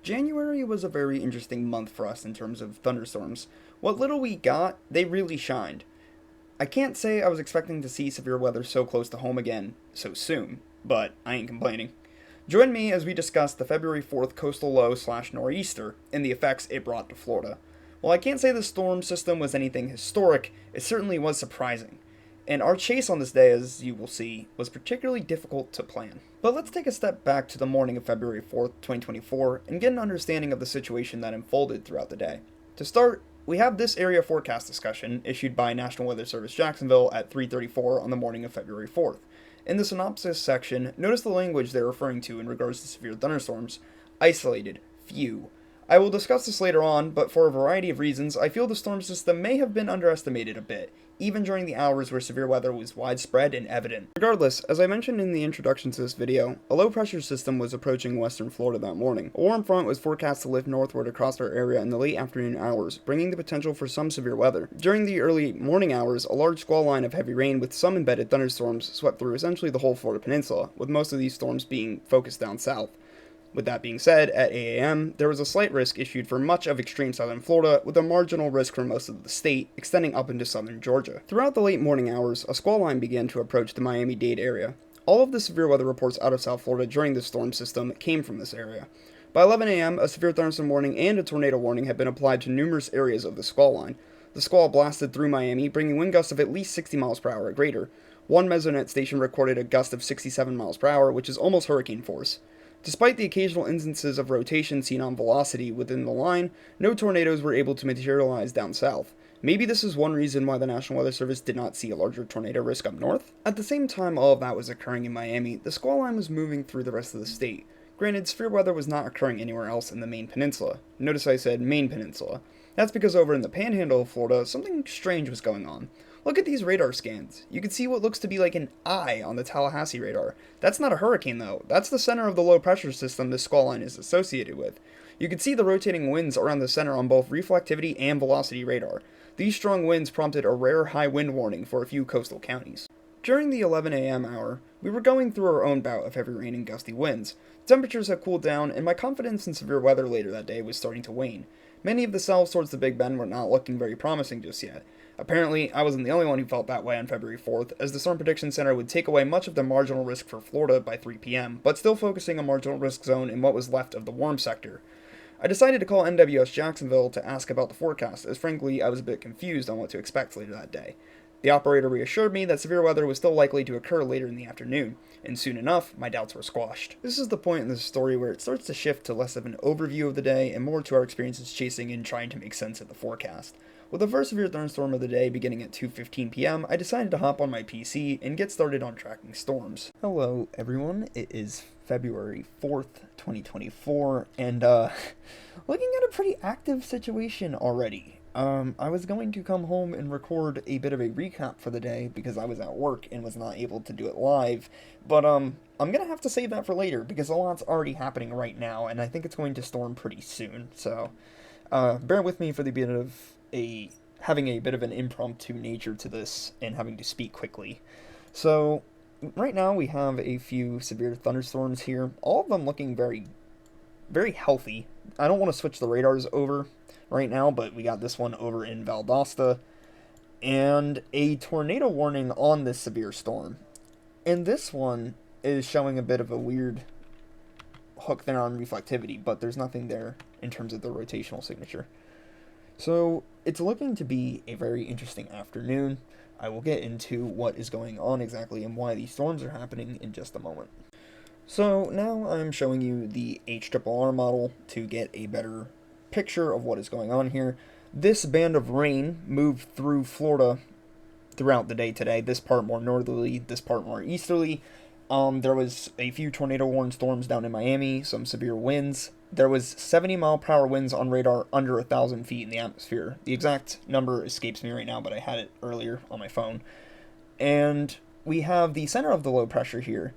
January was a very interesting month for us in terms of thunderstorms. What little we got, they really shined. I can't say I was expecting to see severe weather so close to home again so soon, but I ain't complaining. Join me as we discuss the February 4th coastal low slash nor'easter and the effects it brought to Florida. While I can't say the storm system was anything historic, it certainly was surprising. And our chase on this day, as you will see, was particularly difficult to plan. But let's take a step back to the morning of February 4th, 2024, and get an understanding of the situation that unfolded throughout the day. To start, we have this area forecast discussion issued by National Weather Service Jacksonville at 3:34 on the morning of February 4th. In the synopsis section, notice the language they're referring to in regards to severe thunderstorms: isolated, few. I will discuss this later on, but for a variety of reasons, I feel the storm system may have been underestimated a bit, even during the hours where severe weather was widespread and evident. Regardless, as I mentioned in the introduction to this video, a low-pressure system was approaching western Florida that morning. A warm front was forecast to lift northward across our area in the late afternoon hours, bringing the potential for some severe weather. During the early morning hours, a large squall line of heavy rain with some embedded thunderstorms swept through essentially the whole Florida peninsula, with most of these storms being focused down south. With that being said, at 8 a.m., there was a slight risk issued for much of extreme southern Florida, with a marginal risk for most of the state, extending up into southern Georgia. Throughout the late morning hours, a squall line began to approach the Miami-Dade area. All of the severe weather reports out of South Florida during this storm system came from this area. By 11 a.m., a severe thunderstorm warning and a tornado warning had been applied to numerous areas of the squall line. The squall blasted through Miami, bringing wind gusts of at least 60 miles per hour or greater. One Mesonet station recorded a gust of 67 miles per hour, which is almost hurricane force. Despite the occasional instances of rotation seen on velocity within the line, no tornadoes were able to materialize down south. Maybe this is one reason why the National Weather Service did not see a larger tornado risk up north? At the same time all of that was occurring in Miami, the squall line was moving through the rest of the state. Granted, severe weather was not occurring anywhere else in the main peninsula. Notice I said main peninsula. That's because over in the Panhandle of Florida, something strange was going on. Look at these radar scans. You can see what looks to be like an eye on the Tallahassee radar. That's not a hurricane though. That's the center of the low pressure system this squall line is associated with. You can see the rotating winds around the center on both reflectivity and velocity radar. These strong winds prompted a rare high wind warning for a few coastal counties. During the 11 a.m. hour, we were going through our own bout of heavy rain and gusty winds. Temperatures had cooled down, and my confidence in severe weather later that day was starting to wane. Many of the cells towards the Big Bend were not looking very promising just yet. Apparently, I wasn't the only one who felt that way on February 4th, as the Storm Prediction Center would take away much of the marginal risk for Florida by 3 p.m., but still focusing a marginal risk zone in what was left of the warm sector. I decided to call NWS Jacksonville to ask about the forecast, as frankly I was a bit confused on what to expect later that day. The operator reassured me that severe weather was still likely to occur later in the afternoon, and soon enough, my doubts were squashed. This is the point in the story where it starts to shift to less of an overview of the day and more to our experiences chasing and trying to make sense of the forecast. With the first severe thunderstorm of the day beginning at 2:15 p.m., I decided to hop on my PC and get started on tracking storms. Hello everyone, it is February 4th, 2024, and looking at a pretty active situation already. I was going to come home and record a bit of a recap for the day because I was at work and was not able to do it live, but I'm gonna have to save that for later because a lot's already happening right now, and I think it's going to storm pretty soon, so bear with me for the bit of having a bit of an impromptu nature to this and having to speak quickly. So, right now we have a few severe thunderstorms here, all of them looking very, very healthy. I don't want to switch the radars over right now, but we got this one over in Valdosta, and a tornado warning on this severe storm. And this one is showing a bit of a weird hook there on reflectivity, but there's nothing there in terms of the rotational signature. So, it's looking to be a very interesting afternoon. I will get into what is going on exactly and why these storms are happening in just a moment. So, now I'm showing you the HRRR model to get a better picture of what is going on here. This band of rain moved through Florida throughout the day today, this part more northerly, this part more easterly. There was a few tornado warned storms down in Miami, some severe winds. There was 70 mile per hour winds on radar under 1,000 feet in the atmosphere. The exact number escapes me right now, but I had it earlier on my phone. And we have the center of the low pressure here,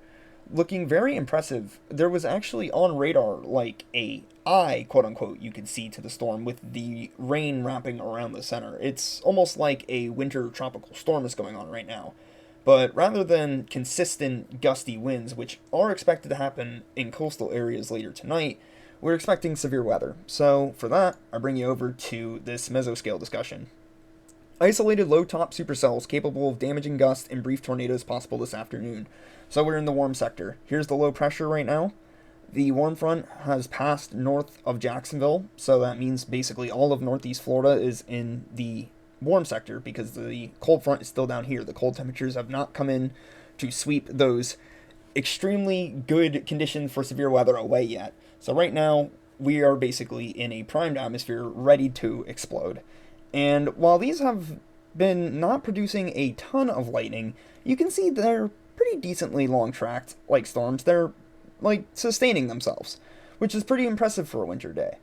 looking very impressive. There was actually on radar like a eye, quote unquote, you could see to the storm with the rain wrapping around the center. It's almost like a winter tropical storm is going on right now. But rather than consistent gusty winds, which are expected to happen in coastal areas later tonight, we're expecting severe weather. So for that, I bring you over to this mesoscale discussion. Isolated low-top supercells capable of damaging gusts and brief tornadoes possible this afternoon. So we're in the warm sector. Here's the low pressure right now. The warm front has passed north of Jacksonville, so that means basically all of northeast Florida is in the warm sector because the cold front is still down here. The cold temperatures have not come in to sweep those extremely good conditions for severe weather away yet. So right now, we are basically in a primed atmosphere ready to explode. And while these have been not producing a ton of lightning, you can see they're pretty decently long-tracked, like storms. They're, like, sustaining themselves, which is pretty impressive for a winter day.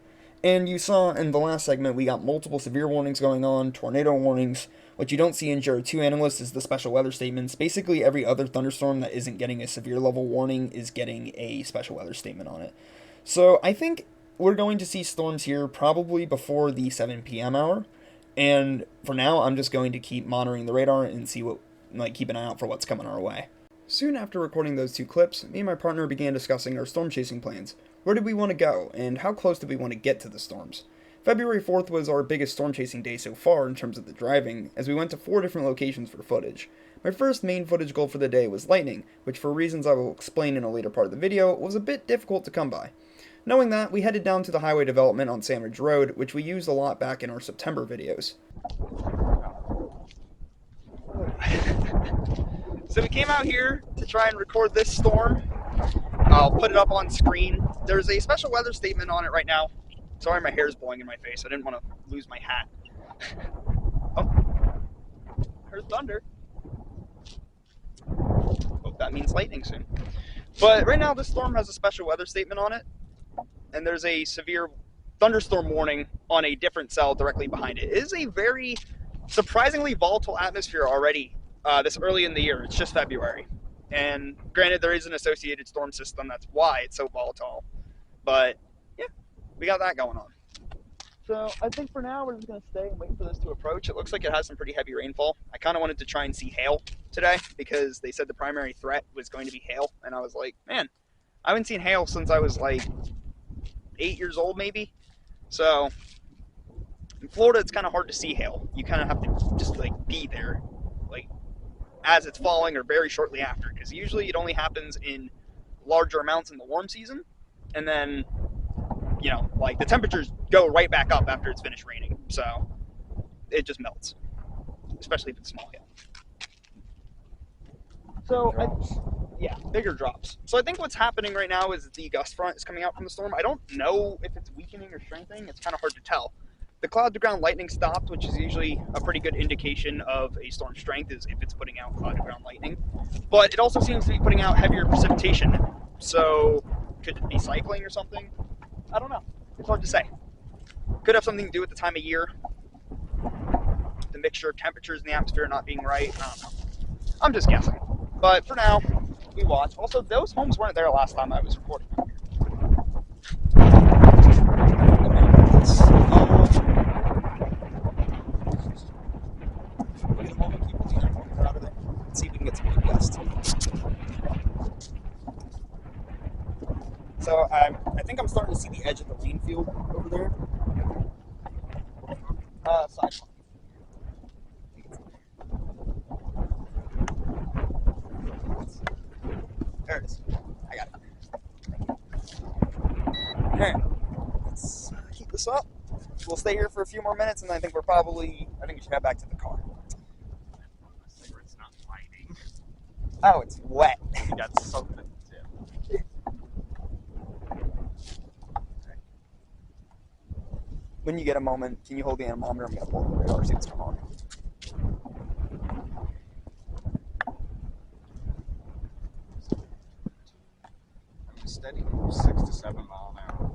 And you saw in the last segment, we got multiple severe warnings going on, tornado warnings. What you don't see in Jared 2 analysts is the special weather statements. Basically, every other thunderstorm that isn't getting a severe level warning is getting a special weather statement on it. So I think we're going to see storms here probably before the 7 p.m. hour. And for now, I'm just going to keep monitoring the radar and see keep an eye out for what's coming our way. Soon after recording those two clips, me and my partner began discussing our storm chasing plans. Where did we want to go, and how close did we want to get to the storms? February 4th was our biggest storm chasing day so far in terms of the driving, as we went to 4 different locations for footage. My first main footage goal for the day was lightning, which for reasons I will explain in a later part of the video, was a bit difficult to come by. Knowing that, we headed down to the highway development on Sandridge Road, which we used a lot back in our September videos. So we came out here to try and record this storm. I'll put it up on screen. There's a special weather statement on it right now. Sorry, my hair's blowing in my face. I didn't want to lose my hat. Oh, heard thunder. Hope that means lightning soon. But right now, this storm has a special weather statement on it. And there's a severe thunderstorm warning on a different cell directly behind it. It is a very surprisingly volatile atmosphere already this early in the year. It's just February. And granted, there is an associated storm system. That's why it's so volatile. But yeah, we got that going on. So I think for now, we're just going to stay and wait for this to approach. It looks like it has some pretty heavy rainfall. I kind of wanted to try and see hail today because they said the primary threat was going to be hail. And I was like, man, I haven't seen hail since I was like 8 years old maybe. So in Florida, it's kind of hard to see hail. You kind of have to just like be there like as it's falling or very shortly after, because usually it only happens in larger amounts in the warm season, and then like the temperatures go right back up after it's finished raining, so it just melts, especially if it's small hail. So yeah, bigger drops. So I think what's happening right now is the gust front is coming out from the storm. I don't know if it's weakening or strengthening. It's kind of hard to tell. The cloud-to-ground lightning stopped, which is usually a pretty good indication of a storm strength, is if it's putting out cloud-to-ground lightning. But it also seems to be putting out heavier precipitation. So could it be cycling or something? I don't know. It's hard to say. Could have something to do with the time of year, the mixture of temperatures in the atmosphere not being right. I don't know. I'm just guessing. But for now, we watch. Also, those homes weren't there last time I was recording. See if we can get some good gusts. So I think I'm starting to see the edge of the rain field over there. Sidewalk. There it is. I got it. Okay, let's keep this up. We'll stay here for a few more minutes, and I think we should head back to the car. Oh, it's wet. You got soaked in it, too. When you get a moment, can you hold the anemometer? I'm going to pull the radar, see what's going on. I'm steady 6 to 7 mile an hour.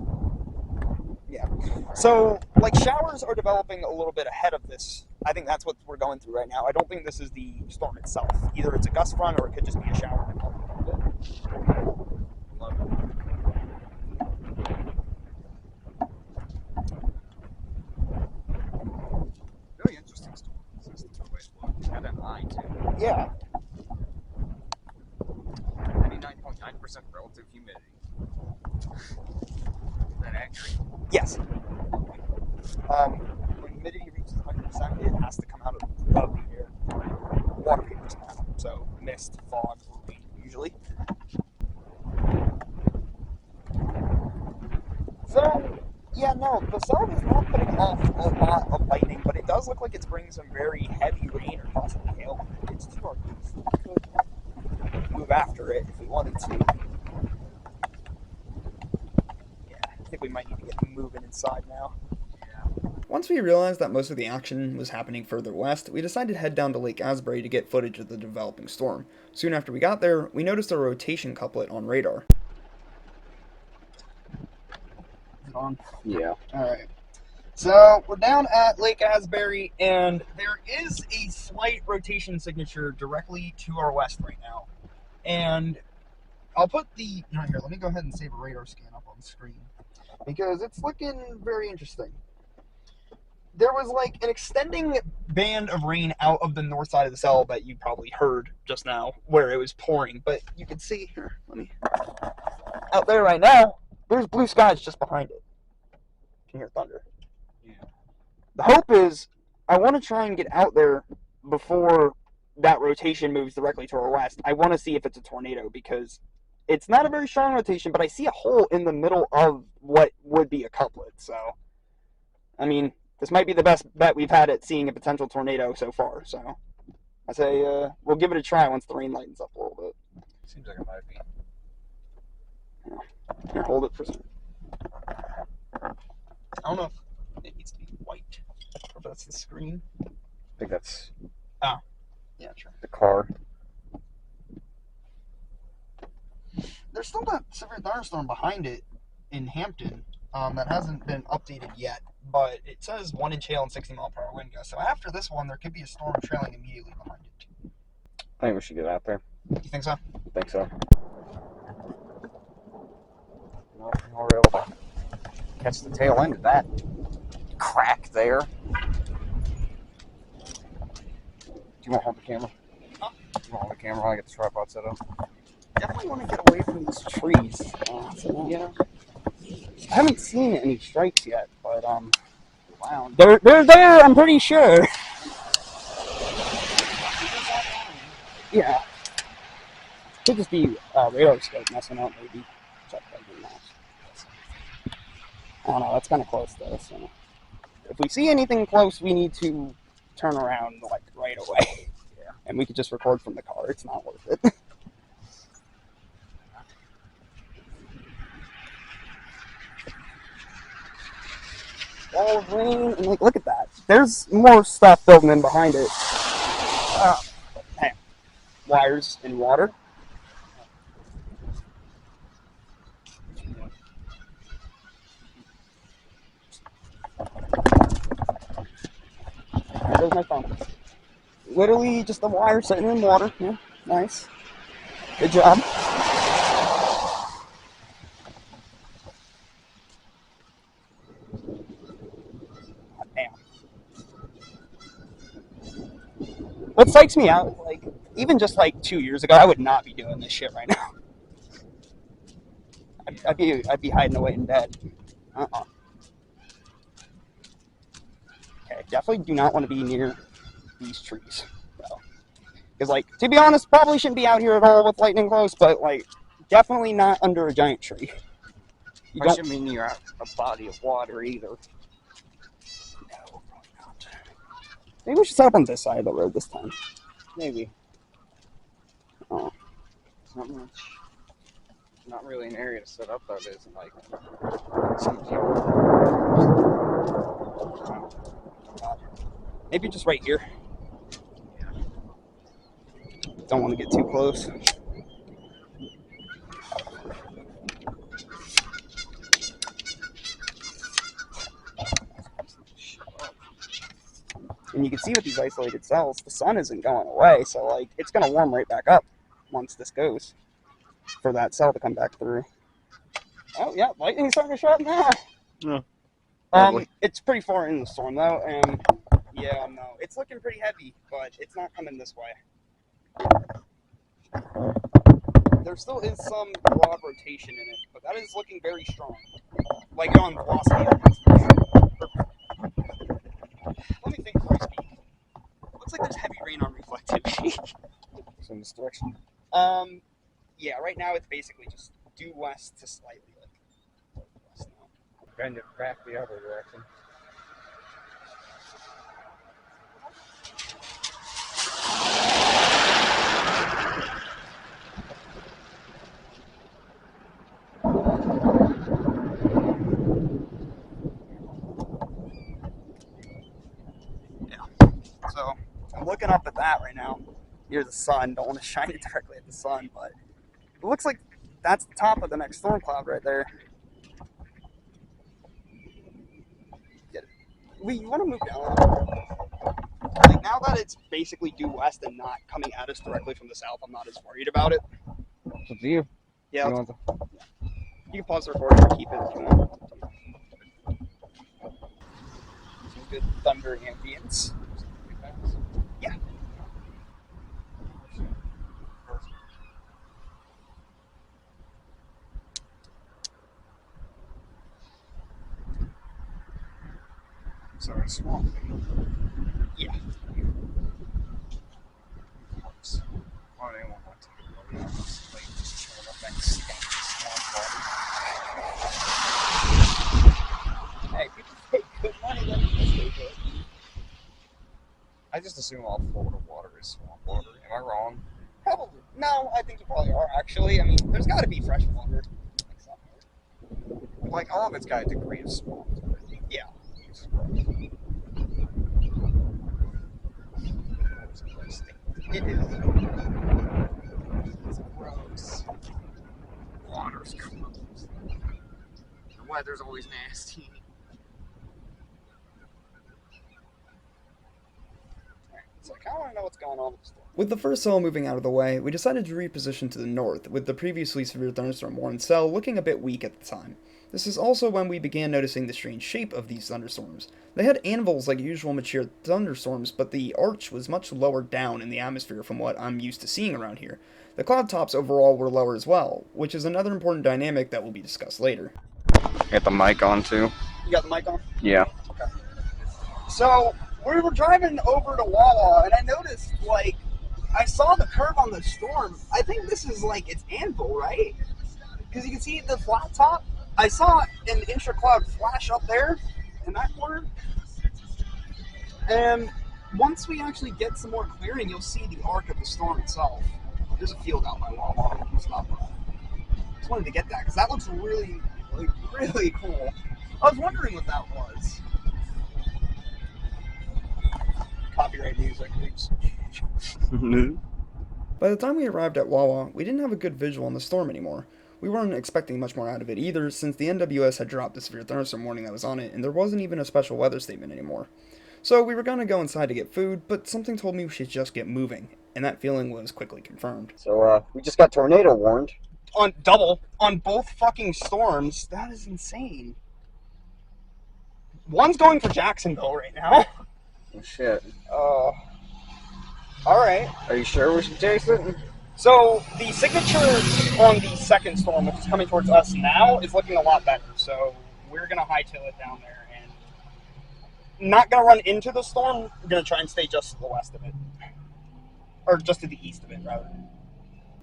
Yeah. So, like, showers are developing a little bit ahead of this. I think that's what we're going through right now. I don't think this is the storm itself. Either it's a gust front or it could just be a shower. Love it. Very interesting storm. This is the way it looks. Got an eye, too. Yeah. 99.9% relative humidity. That Yes. When humidity reaches 100%, it has to come out of the air. Water vapor's now, so mist, fog, rain, usually. So, yeah, no, the cell is not putting off a lot of lightning, but it does look like it's bringing some very heavy rain or possibly hail. It's to our east. We could move after it if we wanted to. Yeah, I think we might need to get moving inside now. Once we realized that most of the action was happening further west, we decided to head down to Lake Asbury to get footage of the developing storm. Soon after we got there, we noticed a rotation couplet on radar. Is it on? Yeah. Alright. So, we're down at Lake Asbury, and there is a slight rotation signature directly to our west right now. And I'll put the... Here, let me go ahead and save a radar scan up on the screen, because it's looking very interesting. There was like an extending band of rain out of the north side of the cell that you probably heard just now, where it was pouring. But you can see here, out there right now, there's blue skies just behind it. You can hear thunder. Yeah. The hope is, I want to try and get out there before that rotation moves directly to our west. I want to see if it's a tornado, because it's not a very strong rotation, but I see a hole in the middle of what would be a couplet. So, I mean, this might be the best bet we've had at seeing a potential tornado so far. So I say we'll give it a try once the rain lightens up a little bit. Seems like it might be. Yeah. Here, hold it for a second. I don't know if it needs to be white, or if that's the screen. I think that's Yeah, sure. the car. There's still that severe thunderstorm behind it in Hampton that hasn't been updated yet, but it says 1 inch hail and 60-mile-per-hour wind gusts. So after this one, there could be a storm trailing immediately behind it. I think we should get out there. You think so? I think so. No, we're able to catch the tail end of that crack there. Do you want to hold the camera? Huh? Do you want to hold the camera while I get the tripod set up? Definitely want to get away from these trees. Yeah. I haven't seen any strikes yet, but wow, they're there. I'm pretty sure. Yeah, could just be radar scope messing up, maybe. Check that I don't know. That's kind of close though. So if we see anything close, we need to turn around like right away. Yeah. And we could just record from the car. It's not worth it. Wall of rain, and like, look at that. There's more stuff building in behind it. Hey, wires and water. There's my phone. Literally just the wire sitting in water. Yeah, nice. Good job. What psychs me out, like, even just like 2 years ago, I would not be doing this shit right now. I'd be hiding away in bed. Okay, definitely do not want to be near these trees, though. Because, like, to be honest, probably shouldn't be out here at all with lightning close, but, like, definitely not under a giant tree. You don't shouldn't be near a body of water either. No, probably not. Maybe we should set up on this side of the road this time. Maybe. Oh. Not much. Not really an area to set up that isn't like some Maybe just right here. Don't want to get too close. And you can see with these isolated cells, the sun isn't going away, so like it's gonna warm right back up once this goes for that cell to come back through. Oh yeah, lightning's starting to show up now. Yeah. It's pretty far in the storm though, and yeah, no, it's looking pretty heavy, but it's not coming this way. There still is some broad rotation in it, but that is looking very strong. Like on velocity. direction? Yeah, right now it's basically just due west to slightly west now. Bend it back the other direction. So I'm looking up at that right now. Near the sun. Don't want to shine it directly at the sun, but it looks like that's the top of the next storm cloud right there. You want to move down? Like now that it's basically due west and not coming at us directly from the south, I'm not as worried about it. It's up to you. Yeah, you can pause the recording or keep it if you want. Some good thunder ambience. Yeah. Sorry, swamp. Yeah. Oh, they won't want to go down this lake, just chilling up that swamp water. Hey, people pay good money when you stay good. I just assume all Florida water is swamp water. Am I wrong? Probably. No, I think you probably are, actually. I mean, there's got to be fresh water. Like, all of it's got a degree of swamp. Yeah. It is. It's gross. Water's gross. The weather's always nasty. So I kind of want to know what's going on with the storm. With the first cell moving out of the way, we decided to reposition to the north, with the previously severe thunderstorm warned cell looking a bit weak at the time. This is also when we began noticing the strange shape of these thunderstorms. They had anvils like usual mature thunderstorms, but the arch was much lower down in the atmosphere from what I'm used to seeing around here. The cloud tops overall were lower as well, which is another important dynamic that will be discussed later. Get the mic on too. You got the mic on? Yeah. Okay. So, we were driving over to Wawa, and I noticed, like, I saw the curve on the storm. I think this is, like, its anvil, right? Because you can see the flat top. I saw an intra-cloud flash up there, in that corner. And once we actually get some more clearing, you'll see the arc of the storm itself. There's a field out by Wawa. Stop. Just wanted to get that, because that looks really, like, really cool. I was wondering what that was. Copyright music, please. By the time we arrived at Wawa, we didn't have a good visual on the storm anymore. We weren't expecting much more out of it either, since the NWS had dropped the severe thunderstorm warning that was on it, and there wasn't even a special weather statement anymore. So we were going to go inside to get food, but something told me we should just get moving, and that feeling was quickly confirmed. So, we just got tornado warned. On both fucking storms. That is insane. One's going for Jacksonville right now. Oh, shit. Alright. Are you sure we should chase it? So, the signature on the second storm, which is coming towards us now, is looking a lot better. So, we're going to hightail it down there and not going to run into the storm. We're going to try and stay just to the west of it. Or just to the east of it, rather.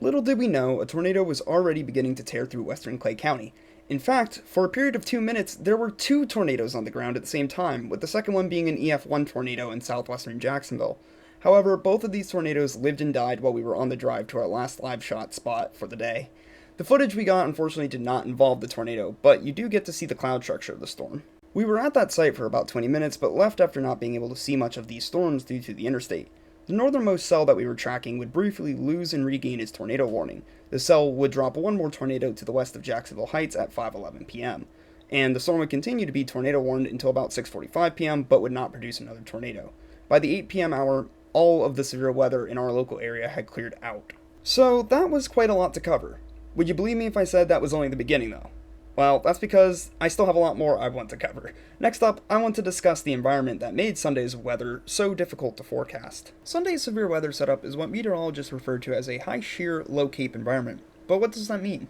Little did we know, a tornado was already beginning to tear through western Clay County. In fact, for a period of 2 minutes, there were 2 tornadoes on the ground at the same time, with the second one being an EF1 tornado in southwestern Jacksonville. However, both of these tornadoes lived and died while we were on the drive to our last live shot spot for the day. The footage we got unfortunately did not involve the tornado, but you do get to see the cloud structure of the storm. We were at that site for about 20 minutes, but left after not being able to see much of these storms due to the interstate. The northernmost cell that we were tracking would briefly lose and regain its tornado warning. The cell would drop one more tornado to the west of Jacksonville Heights at 5:11 p.m., and the storm would continue to be tornado warned until about 6:45 p.m., but would not produce another tornado. By the 8 p.m. hour, all of the severe weather in our local area had cleared out. So that was quite a lot to cover. Would you believe me if I said that was only the beginning, though? Well, that's because I still have a lot more I want to cover. Next up, I want to discuss the environment that made Sunday's weather so difficult to forecast. Sunday's severe weather setup is what meteorologists refer to as a high shear, low cape environment. But what does that mean?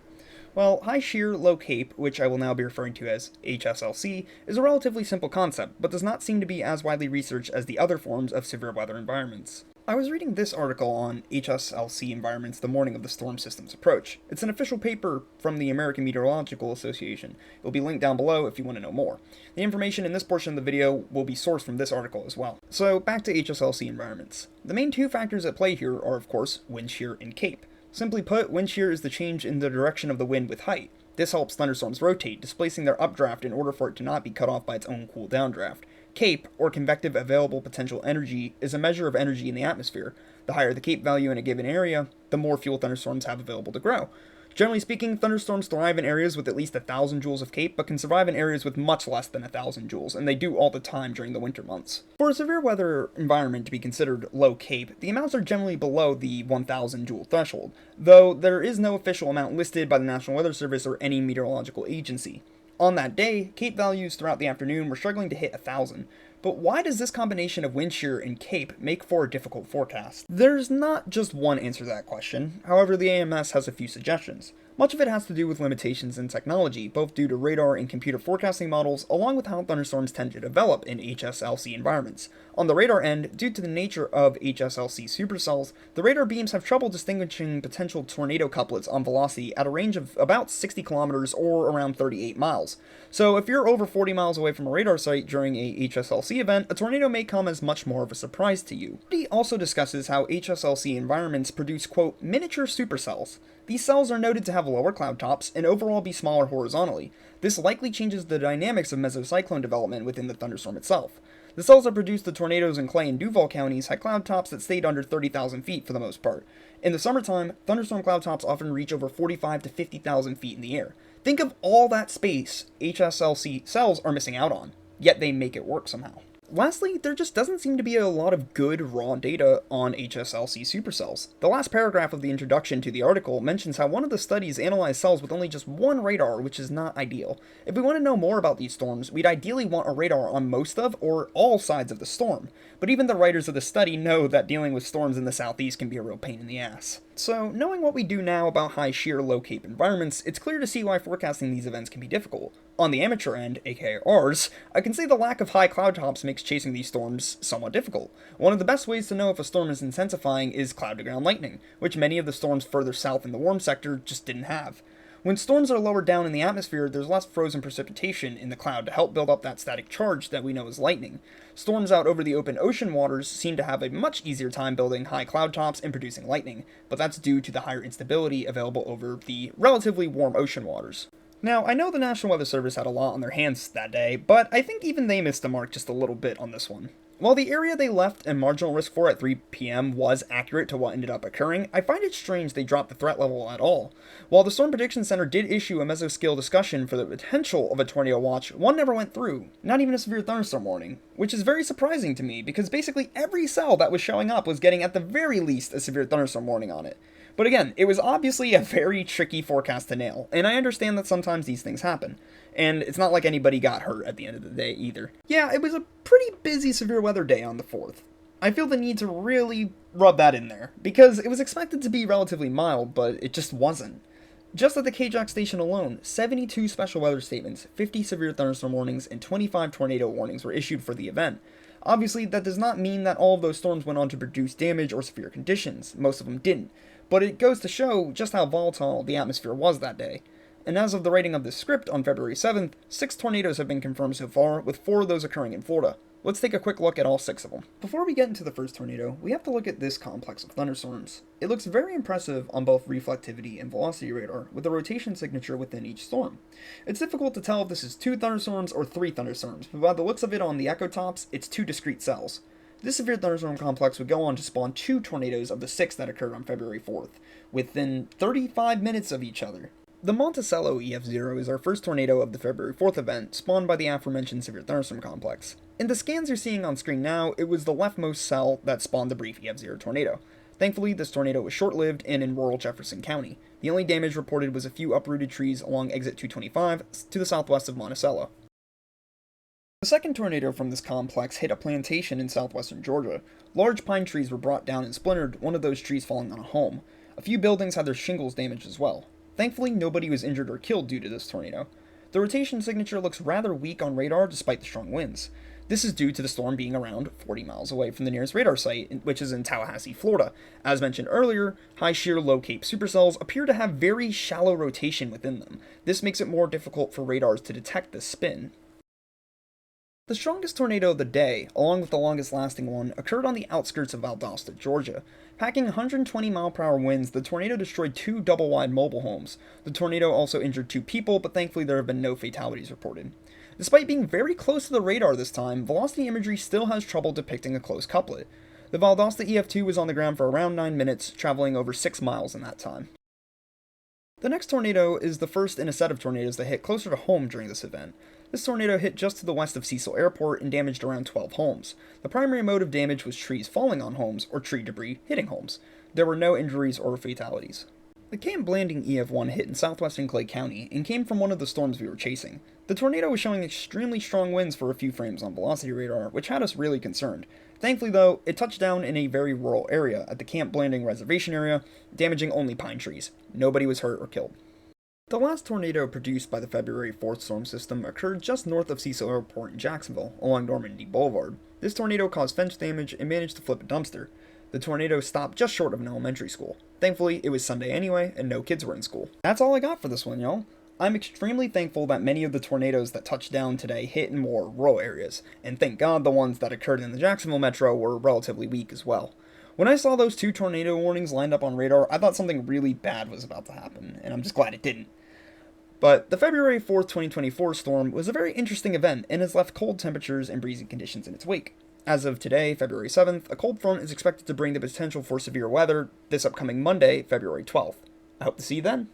Well, high shear, low cape, which I will now be referring to as HSLC, is a relatively simple concept, but does not seem to be as widely researched as the other forms of severe weather environments. I was reading this article on HSLC environments the morning of the storm system's approach. It's an official paper from the American Meteorological Association. It will be linked down below if you want to know more. The information in this portion of the video will be sourced from this article as well. So back to HSLC environments. The main two factors at play here are, of course, wind shear and CAPE. Simply put, wind shear is the change in the direction of the wind with height. This helps thunderstorms rotate, displacing their updraft in order for it to not be cut off by its own cool downdraft. CAPE, or convective available potential energy, is a measure of energy in the atmosphere. The higher the CAPE value in a given area, the more fuel thunderstorms have available to grow. Generally speaking, thunderstorms thrive in areas with at least 1,000 joules of CAPE, but can survive in areas with much less than 1,000 joules, and they do all the time during the winter months. For a severe weather environment to be considered low CAPE, the amounts are generally below the 1,000 joule threshold, though there is no official amount listed by the National Weather Service or any meteorological agency. On that day, CAPE values throughout the afternoon were struggling to hit 1,000. But why does this combination of wind shear and CAPE make for a difficult forecast? There's not just one answer to that question. However, the AMS has a few suggestions. Much of it has to do with limitations in technology, both due to radar and computer forecasting models, along with how thunderstorms tend to develop in HSLC environments. On the radar end, due to the nature of HSLC supercells, the radar beams have trouble distinguishing potential tornado couplets on velocity at a range of about 60 kilometers or around 38 miles. So if you're over 40 miles away from a radar site during a HSLC event, a tornado may come as much more of a surprise to you. He also discusses how HSLC environments produce, quote, miniature supercells. These cells are noted to have lower cloud tops and overall be smaller horizontally. This likely changes the dynamics of mesocyclone development within the thunderstorm itself. The cells that produced the tornadoes in Clay and Duval counties had cloud tops that stayed under 30,000 feet for the most part. In the summertime, thunderstorm cloud tops often reach over 45 to 50,000 feet in the air. Think of all that space HSLC cells are missing out on, yet they make it work somehow. Lastly, there just doesn't seem to be a lot of good raw data on HSLC supercells. The last paragraph of the introduction to the article mentions how one of the studies analyzed cells with only just one radar, which is not ideal. If we want to know more about these storms, we'd ideally want a radar on most of or all sides of the storm. But even the writers of the study know that dealing with storms in the southeast can be a real pain in the ass. So, knowing what we do now about high shear, low CAPE environments, it's clear to see why forecasting these events can be difficult. On the amateur end, aka ours, I can say the lack of high cloud tops makes chasing these storms somewhat difficult. One of the best ways to know if a storm is intensifying is cloud-to-ground lightning, which many of the storms further south in the warm sector just didn't have. When storms are lower down in the atmosphere, there's less frozen precipitation in the cloud to help build up that static charge that we know as lightning. Storms out over the open ocean waters seem to have a much easier time building high cloud tops and producing lightning, but that's due to the higher instability available over the relatively warm ocean waters. Now, I know the National Weather Service had a lot on their hands that day, but I think even they missed the mark just a little bit on this one. While the area they left and marginal risk for at 3 p.m. was accurate to what ended up occurring, I find it strange they dropped the threat level at all. While the Storm Prediction Center did issue a mesoscale discussion for the potential of a tornado watch, one never went through, not even a severe thunderstorm warning, which is very surprising to me because basically every cell that was showing up was getting at the very least a severe thunderstorm warning on it. But again, it was obviously a very tricky forecast to nail, and I understand that sometimes these things happen. And it's not like anybody got hurt at the end of the day either. Yeah, it was a pretty busy severe weather day on the 4th. I feel the need to really rub that in there, because it was expected to be relatively mild, but it just wasn't. Just at the KJAC station alone, 72 special weather statements, 50 severe thunderstorm warnings, and 25 tornado warnings were issued for the event. Obviously, that does not mean that all of those storms went on to produce damage or severe conditions. Most of them didn't. But it goes to show just how volatile the atmosphere was that day. And as of the writing of this script on February 7th, 6 tornadoes have been confirmed so far, with 4 of those occurring in Florida. Let's take a quick look at all 6 of them. Before we get into the first tornado, we have to look at this complex of thunderstorms. It looks very impressive on both reflectivity and velocity radar, with a rotation signature within each storm. It's difficult to tell if this is 2 thunderstorms or 3 thunderstorms, but by the looks of it on the echo tops, it's 2 discrete cells. This severe thunderstorm complex would go on to spawn 2 tornadoes of the 6 that occurred on February 4th, within 35 minutes of each other. The Monticello EF0 is our first tornado of the February 4th event, spawned by the aforementioned severe thunderstorm complex. In the scans you're seeing on screen now, it was the leftmost cell that spawned the brief EF0 tornado. Thankfully, this tornado was short-lived and in rural Jefferson County. The only damage reported was a few uprooted trees along exit 225 to the southwest of Monticello. The second tornado from this complex hit a plantation in southwestern Georgia. Large pine trees were brought down and splintered, one of those trees falling on a home. A few buildings had their shingles damaged as well. Thankfully, nobody was injured or killed due to this tornado. The rotation signature looks rather weak on radar despite the strong winds. This is due to the storm being around 40 miles away from the nearest radar site, which is in Tallahassee, Florida. As mentioned earlier, high shear low cape supercells appear to have very shallow rotation within them. This makes it more difficult for radars to detect this spin. The strongest tornado of the day, along with the longest lasting one, occurred on the outskirts of Valdosta, Georgia. Packing 120 mile/hour winds, the tornado destroyed 2 double-wide mobile homes. The tornado also injured 2 people, but thankfully there have been no fatalities reported. Despite being very close to the radar this time, velocity imagery still has trouble depicting a close couplet. The Valdosta EF2 was on the ground for around 9 minutes, traveling over 6 miles in that time. The next tornado is the first in a set of tornadoes that hit closer to home during this event. This tornado hit just to the west of Cecil Airport and damaged around 12 homes. The primary mode of damage was trees falling on homes, or tree debris hitting homes. There were no injuries or fatalities. The Camp Blanding EF1 hit in southwestern Clay County and came from one of the storms we were chasing. The tornado was showing extremely strong winds for a few frames on velocity radar, which had us really concerned. Thankfully though, it touched down in a very rural area at the Camp Blanding reservation area, damaging only pine trees. Nobody was hurt or killed. The last tornado produced by the February 4th storm system occurred just north of Cecil Airport in Jacksonville, along Normandy Boulevard. This tornado caused fence damage and managed to flip a dumpster. The tornado stopped just short of an elementary school. Thankfully, it was Sunday anyway, and no kids were in school. That's all I got for this one, y'all. I'm extremely thankful that many of the tornadoes that touched down today hit in more rural areas, and thank God the ones that occurred in the Jacksonville metro were relatively weak as well. When I saw those 2 tornado warnings lined up on radar, I thought something really bad was about to happen, and I'm just glad it didn't. But the February 4th, 2024 storm was a very interesting event and has left cold temperatures and breezy conditions in its wake. As of today, February 7th, a cold front is expected to bring the potential for severe weather this upcoming Monday, February 12th. I hope to see you then.